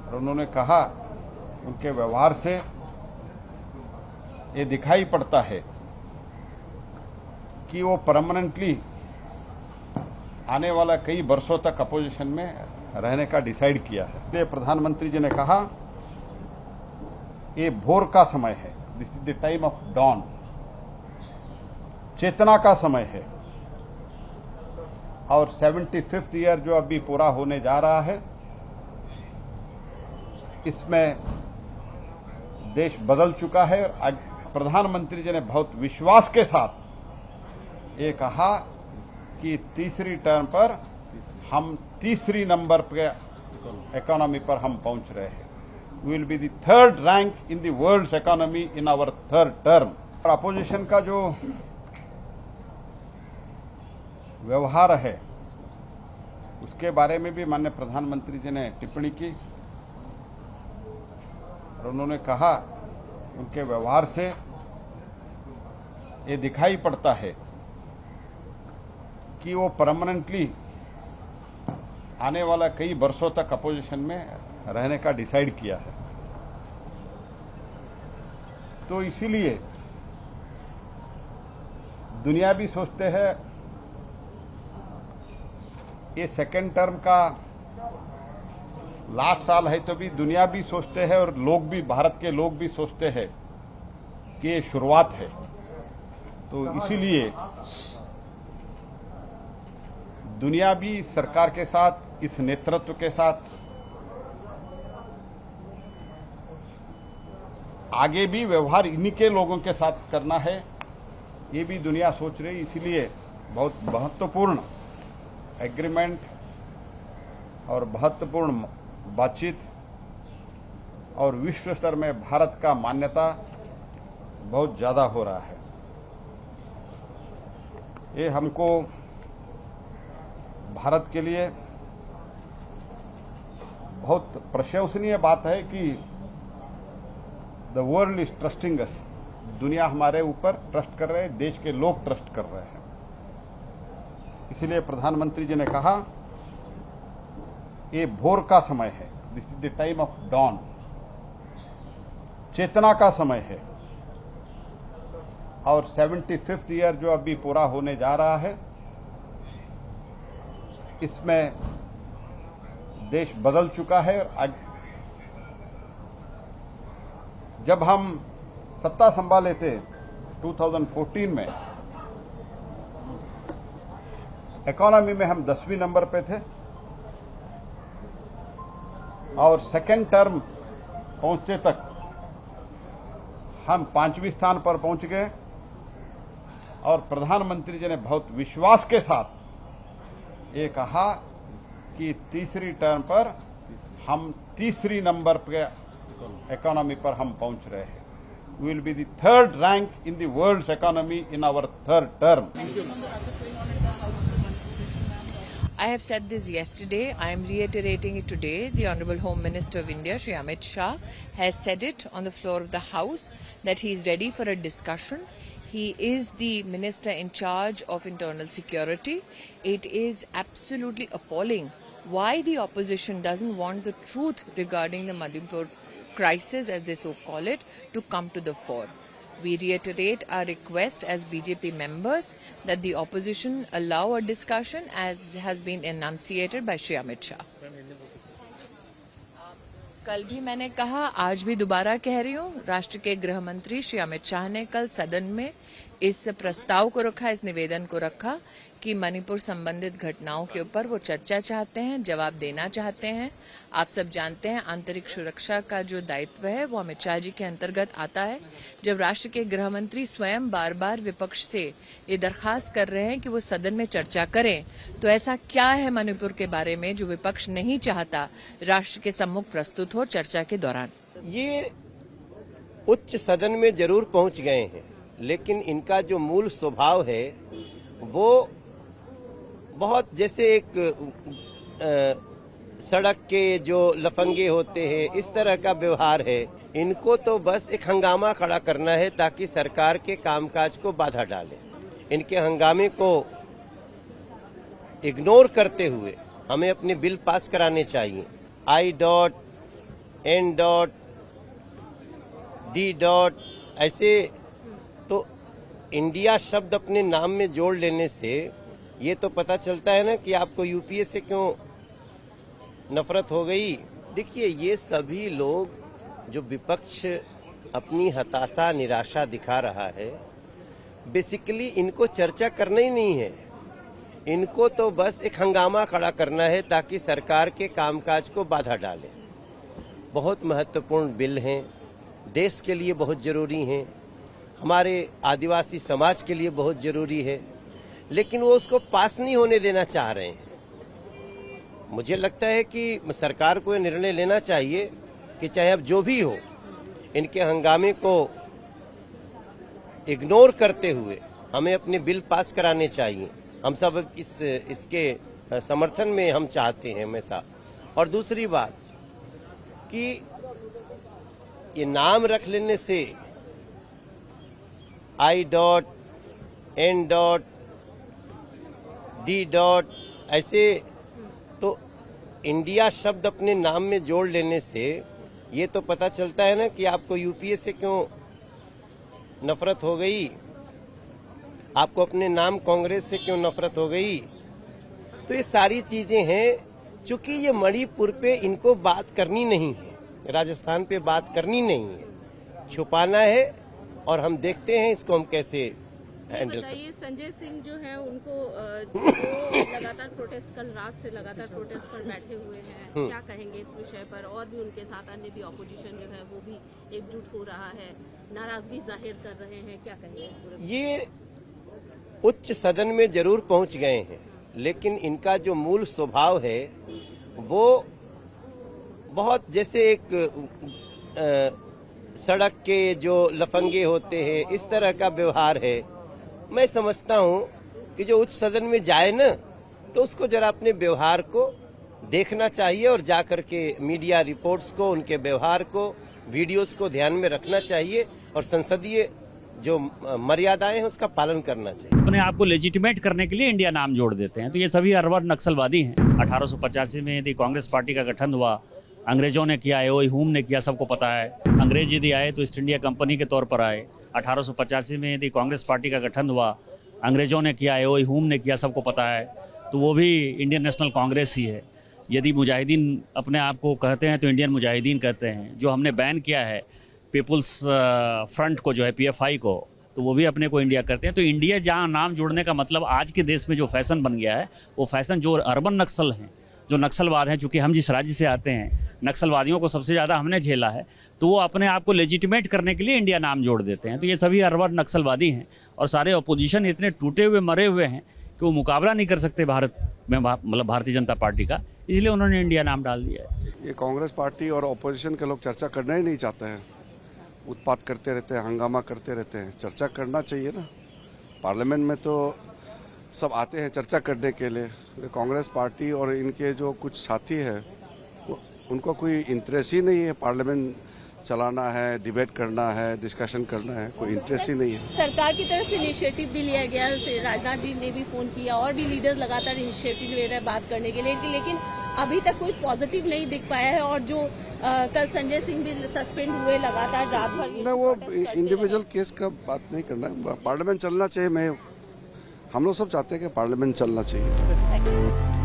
और उन्होंने कहा उनके व्यवहार से ये दिखाई पड़ता है कि वो परमानेंटली आने वाला कई वर्षों तक अपोजिशन में रहने का डिसाइड किया है। इसलिए प्रधानमंत्री जी ने कहा ये भोर का समय है, this is the time of dawn, चेतना का समय है। और 75th ईयर जो अभी पूरा होने जा रहा है, इसमें देश बदल चुका है। आज प्रधानमंत्री जी ने बहुत विश्वास के साथ ये कहा कि तीसरी टर्म पर हम तीसरी नंबर पे इकोनॉमी पर हम पहुंच रहे हैं। We will be the third rank in the world's economy in our third term. और अपोजिशन का जो व्यवहार है उसके बारे में भी माननीय प्रधानमंत्री जी ने टिप्पणी की और उन्होंने कहा उनके व्यवहार से ये दिखाई पड़ता है कि वो परमानेंटली आने वाला कई वर्षों तक अपोजिशन में रहने का डिसाइड किया है। तो इसीलिए दुनिया भी सोचते हैं ये सेकेंड टर्म का लास्ट साल है, तो भी दुनिया भी सोचते हैं और लोग भी, भारत के लोग भी सोचते हैं कि ये शुरुआत है। तो इसीलिए दुनिया भी सरकार के साथ, इस नेतृत्व के साथ आगे भी व्यवहार इन्हीं के लोगों के साथ करना है, ये भी दुनिया सोच रही। इसीलिए बहुत महत्वपूर्ण एग्रीमेंट और महत्वपूर्ण बातचीत और विश्व स्तर में भारत का मान्यता बहुत ज्यादा हो रहा है। ये हमको भारत के लिए बहुत प्रशंसनीय बात है कि द वर्ल्ड इज ट्रस्टिंग अस। दुनिया हमारे ऊपर ट्रस्ट कर रहे हैं, देश के लोग ट्रस्ट कर रहे हैं। इसलिए प्रधानमंत्री जी ने कहा ये भोर का समय है, this is the time of dawn, चेतना का समय है। और 75th ईयर जो अभी पूरा होने जा रहा है, इसमें देश बदल चुका है। आज जब हम सत्ता संभाले थे 2014 में, इकोनॉमी में हम 10वीं नंबर पे थे और सेकेंड टर्म पहुंचते तक हम 5वीं स्थान पर पहुंच गए। और प्रधानमंत्री जी ने बहुत विश्वास के साथ ये कहा कि तीसरी टर्म पर हम तीसरी नंबर पे इकोनॉमी पर हम पहुंच रहे हैं। We will be the third rank in the world's economy in our third term. I have said this yesterday. I am reiterating it today. The Honorable Home Minister of India, Shri Amit Shah, has said it on the floor of the House that he is ready for a discussion. He is the Minister in charge of internal security. It is absolutely appalling why the opposition doesn't want the truth regarding the Madhipur crisis, as they so call it, to come to the fore. We reiterate our request as BJP members that the opposition allow a discussion as has been enunciated by Shri Amit Shah. कल भी मैंने कहा, आज भी दोबारा कह रही हूँ, राष्ट्र के गृह मंत्री श्री अमित शाह ने कल सदन में इस प्रस्ताव को रखा, इस निवेदन को रखा कि मणिपुर संबंधित घटनाओं के ऊपर वो चर्चा चाहते हैं, जवाब देना चाहते हैं। आप सब जानते हैं आंतरिक सुरक्षा का जो दायित्व है वो अमित शाह जी के अंतर्गत आता है। जब राष्ट्र के गृह मंत्री स्वयं बार बार विपक्ष से ये दरखास्त कर रहे हैं कि वो सदन में चर्चा करें, तो ऐसा क्या है मणिपुर के बारे में जो विपक्ष नहीं चाहता राष्ट्र के सम्मुख प्रस्तुत हो चर्चा के दौरान? ये उच्च सदन में जरूर पहुंच गए हैं, लेकिन इनका जो मूल स्वभाव है वो बहुत जैसे एक सड़क के जो लफंगे होते हैं, इस तरह का व्यवहार है। इनको तो बस एक हंगामा खड़ा करना है ताकि सरकार के कामकाज को बाधा डाले। इनके हंगामे को इग्नोर करते हुए हमें अपने बिल पास कराने चाहिए। N डॉट D डॉट ऐसे तो इंडिया शब्द अपने नाम में जोड़ लेने से ये तो पता चलता है ना कि आपको यूपीए से क्यों नफरत हो गई। देखिए, ये सभी लोग जो विपक्ष अपनी हताशा निराशा दिखा रहा है, बेसिकली इनको चर्चा करना ही नहीं है। इनको तो बस एक हंगामा खड़ा करना है ताकि सरकार के कामकाज को बाधा डाले। बहुत महत्वपूर्ण बिल हैं, देश के लिए बहुत जरूरी हैं, हमारे आदिवासी समाज के लिए बहुत जरूरी है, लेकिन वो उसको पास नहीं होने देना चाह रहे हैं। मुझे लगता है कि सरकार को ये निर्णय लेना चाहिए कि चाहे अब जो भी हो, इनके हंगामे को इग्नोर करते हुए हमें अपने बिल पास कराने चाहिए। हम सब इसके समर्थन में हम चाहते हैं हमेशा। और दूसरी बात कि ये नाम रख लेने से I dot N dot D dot ऐसे तो इंडिया शब्द अपने नाम में जोड़ लेने से ये तो पता चलता है ना कि आपको यूपीए से क्यों नफरत हो गई, आपको अपने नाम कांग्रेस से क्यों नफरत हो गई। तो ये सारी चीजें हैं। चूंकि ये मणिपुर पे इनको बात करनी नहीं है, राजस्थान पे बात करनी नहीं है, छुपाना है, और हम देखते हैं इसको हम कैसे हैंडल करते हैं। संजय सिंह जो है उनको वो लगातार प्रोटेस्ट, कल रात से लगातार प्रोटेस्ट पर बैठे हुए हैं, क्या कहेंगे इस विषय पर? और भी उनके साथ अन्य भी ऑपोजिशन जो है वो भी एकजुट हो रहा है, नाराजगी जाहिर कर रहे हैं, क्या कहेंगे इस पूरे? ये उच्च सदन में जरूर पहुंच गए हैं, लेकिन इनका जो मूल स्वभाव है वो बहुत जैसे एक सड़क के जो लफंगे होते हैं इस तरह का व्यवहार है। मैं समझता हूं कि जो उच्च सदन में जाए ना, तो उसको जरा अपने व्यवहार को देखना चाहिए और जाकर के मीडिया रिपोर्ट्स को, उनके व्यवहार को, वीडियोस को ध्यान में रखना चाहिए और संसदीय जो मर्यादाएं हैं उसका पालन करना चाहिए। अपने आप को लेजिटिमेट करने के लिए इंडिया नाम जोड़ देते हैं। तो ये सभी अरवर नक्सलवादी हैं। 1885 में यदि कांग्रेस पार्टी का गठन हुआ, अंग्रेजों ने किया, एओई हुम ने किया, सबको पता है। अंग्रेज यदि आए तो ईस्ट इंडिया कंपनी के तौर पर आए। 1885 में यदि कांग्रेस पार्टी का गठन हुआ, अंग्रेजों ने किया, एओई हुम ने किया, सबको पता है। तो वो भी इंडियन नेशनल कांग्रेस ही है। यदि मुजाहिदीन अपने आप को कहते हैं तो इंडियन मुजाहिदीन कहते हैं। जो हमने बैन किया है पीपुल्स फ्रंट को, जो है पीएफआई को, तो वो भी अपने को इंडिया करते हैं। तो इंडिया जहाँ नाम जोड़ने का मतलब आज के देश में जो फैशन बन गया है, वो फैशन जो अर्बन नक्सल हैं, जो नक्सलवाद हैं, चूँकि हम जिस राज्य से आते हैं नक्सलवादियों को सबसे ज़्यादा हमने झेला है, तो वो अपने आप को लेजिटिमेट करने के लिए इंडिया नाम जोड़ देते हैं। तो ये सभी अर्बन नक्सलवादी हैं और सारे अपोजिशन इतने टूटे हुए मरे हुए हैं कि वो मुकाबला नहीं कर सकते भारत में, मतलब भारतीय जनता पार्टी का, इसलिए उन्होंने इंडिया नाम डाल दिया है। ये कांग्रेस पार्टी और अपोजिशन के लोग चर्चा करना ही नहीं चाहते हैं, उत्पात करते रहते हैं, हंगामा करते रहते हैं। चर्चा करना चाहिए ना, पार्लियामेंट में तो सब आते हैं चर्चा करने के लिए। कांग्रेस पार्टी और इनके जो कुछ साथी हैं उनको कोई इंटरेस्ट ही नहीं है पार्लियामेंट चलाना है, डिबेट करना है, डिस्कशन करना है, कोई इंटरेस्ट ही नहीं है। सरकार की तरफ से इनिशिएटिव भी लिया गया है, राजनाथ जी ने भी फोन किया और भी लीडर लगातार इनिशिएटिव ले रहे हैं बात करने के लिए, लेकिन अभी तक कोई पॉजिटिव नहीं दिख पाया है। और जो कल संजय सिंह भी सस्पेंड हुए लगातार रात भर, वो इंडिविजुअल केस का बात नहीं करना है, पार्लियामेंट चलना चाहिए। हम लोग सब चाहते हैं कि पार्लियामेंट चलना चाहिए।